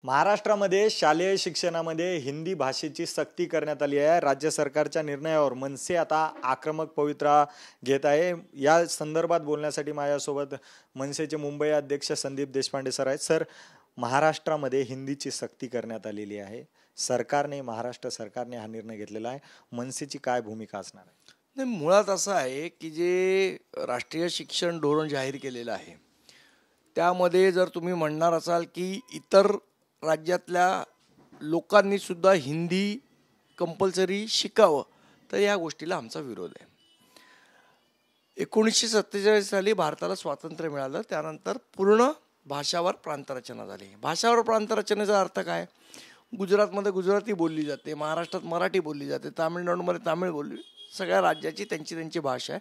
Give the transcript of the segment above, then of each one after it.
महाराष्ट्रामध्ये शालेय शिक्षणामध्ये हिंदी भाषेची सक्ती करण्यात आली आहे. राज्य सरकारच्या निर्णयावर मनसे आता आक्रमक पवित्रा घेत आहे. या संदर्भात बोलण्यासाठी माझ्यासोबत मनसेचे मुंबई अध्यक्ष संदीप देशपांडे सर आहेत. सर, महाराष्ट्रामध्ये हिंदीची सक्ती करण्यात आलेली आहे. महाराष्ट्र सरकारने हा निर्णय घेतलेला आहे. मनसेची काय भूमिका असणार आहे? नाही, मुळात असं आहे की जे राष्ट्रीय शिक्षण धोरण जाहीर केलेलं आहे त्यामध्ये जर तुम्ही म्हणणार असाल की इतर राज्यातल्या लोकांनी सुद्धा हिंदी कंपल्सरी शिकावं, तर या गोष्टीला आमचा विरोध आहे. 1947 साली भारताला स्वातंत्र्य मिळालं, त्यानंतर पूर्ण भाषावर प्रांतरचना झाली. भाषावर प्रांतरचनेचा अर्थ काय? गुजरातमध्ये गुजराती बोलली जाते, महाराष्ट्रात मराठी बोलली जाते, तामिळनाडूमध्ये तामिळ बोलली, सगळ्या राज्याची त्यांची त्यांची भाषा आहे.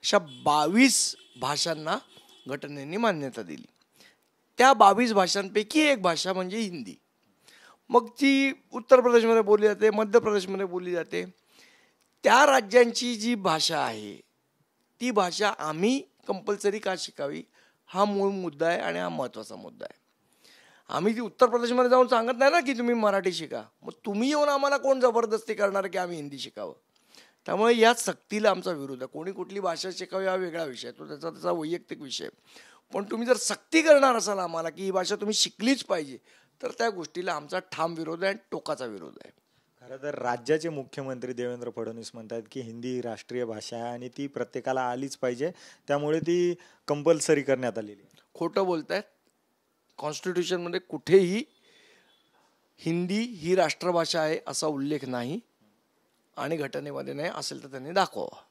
अशा 22 भाषांना घटनेने मान्यता दिली. त्या 22 भाषांपैकी एक भाषा म्हणजे हिंदी. मग ती उत्तर प्रदेशमध्ये बोलली जाते, मध्य प्रदेशमध्ये बोलली जाते. त्या राज्यांची जी भाषा आहे ती भाषा आम्ही कंपल्सरी का शिकावी, हा मूळ मुद्दा आहे आणि हा महत्त्वाचा मुद्दा आहे. आम्ही ती उत्तर प्रदेशमध्ये जाऊन सांगत नाही ना की तुम्ही मराठी शिका. मग तुम्ही येऊन आम्हाला कोण जबरदस्ती करणार की आम्ही हिंदी शिकावं? त्यामुळे या सक्तीला आमचा विरोध आहे. कोणी कुठली भाषा शिकावी हा वेगळा विषय, तो त्याचा वैयक्तिक विषय. पण तुम्ही जर सक्ती करणार असाल आम्हाला की ही भाषा तुम्ही शिकलीच पाहिजे, तर त्या गोष्टीला आमचा ठाम विरोध आहे आणि टोकाचा विरोध आहे. खरं तर राज्याचे मुख्यमंत्री देवेंद्र फडणवीस म्हणतात की हिंदी ही राष्ट्रीय भाषा आहे आणि ती प्रत्येकाला आलीच पाहिजे, त्यामुळे ती कंपल्सरी करण्यात आलेली. खोटं बोलतायत. कॉन्स्टिट्यूशनमध्ये कुठेही हिंदी ही राष्ट्रभाषा आहे असा उल्लेख नाही आणि घटनेमध्ये नाही. असेल तर त्यांनी दाखवावं.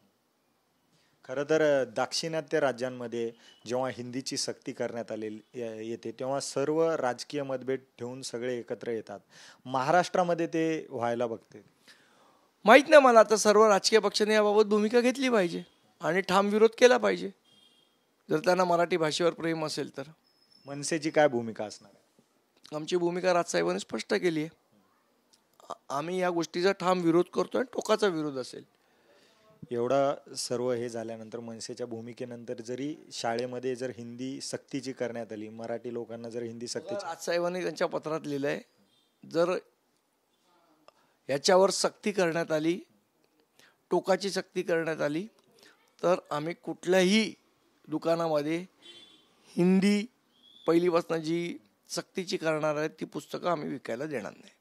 खरं तर दाक्षिणात्य राज्यांमध्ये जेव्हा हिंदीची सक्ती करण्यात आलेली येते तेव्हा सर्व राजकीय मतभेद ठेवून सगळे एकत्र येतात. महाराष्ट्रामध्ये ते व्हायला बघते. माहीत नाही मला. आता सर्व राजकीय पक्षांनी याबाबत भूमिका घेतली पाहिजे आणि ठाम विरोध केला पाहिजे जर त्यांना मराठी भाषेवर प्रेम असेल तर. मनसेची काय भूमिका असणार आहे? आमची भूमिका राजसाहेबांनी स्पष्ट केली आहे. आम्ही या गोष्टीचा ठाम विरोध करतो आणि टोकाचा विरोध असेल. एवढा सर्व हे झाल्यानंतर मनसेच्या भूमिकेनंतर जरी शाळेमध्ये जर हिंदी सक्तीची करण्यात आली, मराठी लोकांना जर हिंदी सक्तीची, राजसाहेबांनी त्यांच्या पत्रात लिहिलंय, जर याच्यावर सक्ती करण्यात आली, टोकाची सक्ती करण्यात आली, तर आम्ही कुठल्याही दुकानामध्ये हिंदी पहिलीपासून जी सक्तीची करणार आहेत ती पुस्तकं आम्ही विकायला देणार नाही.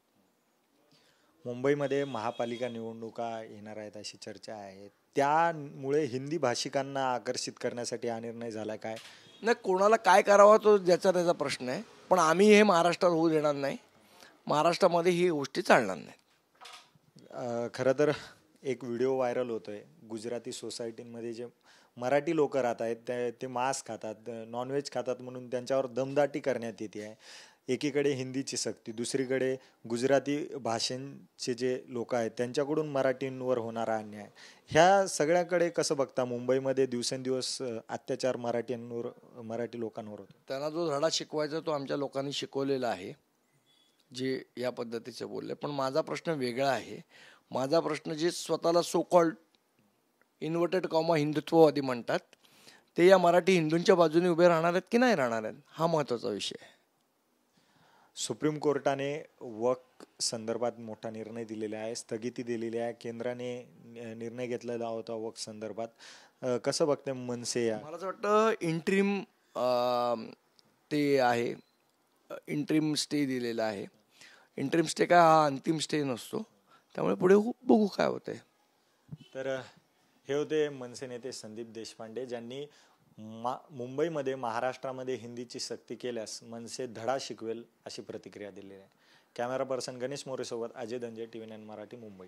मुंबईमध्ये महापालिका निवडणुका येणार आहेत अशी चर्चा आहे. त्यामुळे हिंदी भाषिकांना आकर्षित करण्यासाठी हा निर्णय झाला काय? नाही, कोणाला काय करावा तो ज्याचा त्याचा प्रश्न आहे, पण आम्ही हे महाराष्ट्रात होऊ देणार नाही. महाराष्ट्रामध्ये ही गोष्टी चालणार नाही. खरं तर एक व्हिडिओ व्हायरल होतोय. गुजराती सोसायटीमध्ये जे मराठी लोक राहत आहेत ते मांस खातात, नॉनव्हेज खातात म्हणून त्यांच्यावर दमदाटी करण्यात येते आहे. एकीकडे हिंदीची सक्ती, दुसरीकडे गुजराती भाषेचे जे लोक आहेत त्यांच्याकडून मराठींवर होणारा अन्याय, ह्या सगळ्याकडे कसं बघता? मुंबईमध्ये दिवसेंदिवस अत्याचार मराठी लोकांवर होतो. त्यांना जो धडा शिकवायचा तो आमच्या लोकांनी शिकवलेला आहे, जे या पद्धतीचे बोलले. पण माझा प्रश्न वेगळा आहे. माझा प्रश्न जे स्वतःला सो कॉल्ड इन्व्हर्टेड कॉमा हिंदुत्ववादी म्हणतात, ते या मराठी हिंदूंच्या बाजूने उभे राहणार आहेत की नाही राहणार आहेत, हा महत्त्वाचा विषय आहे. सुप्रीम कोर्टाने वक्फ संदर्भात मोठा निर्णय दिलेला आहे, स्थगिती दिलेली आहे. केंद्राने निर्णय घेतलेला होता वक्फ संदर्भात. कसं बघते मनसे? मला असं वाटतं इंट्रीम ते आहे, इंट्रीम स्टे दिलेला आहे. इंट्रीम स्टे काय हा अंतिम स्टे नसतो, त्यामुळे पुढे बघू काय होतंय. तर हे होते मनसे नेते संदीप देशपांडे, ज्यांनी मुंबईमध्ये महाराष्ट्रामध्ये हिंदीची सक्ती केल्यास मनसे धडा शिकवेल अशी प्रतिक्रिया दिलेली आहे. कॅमेरा पर्सन गणेश मोरेसोबत अजय दंजे, TV9 मराठी, मुंबई.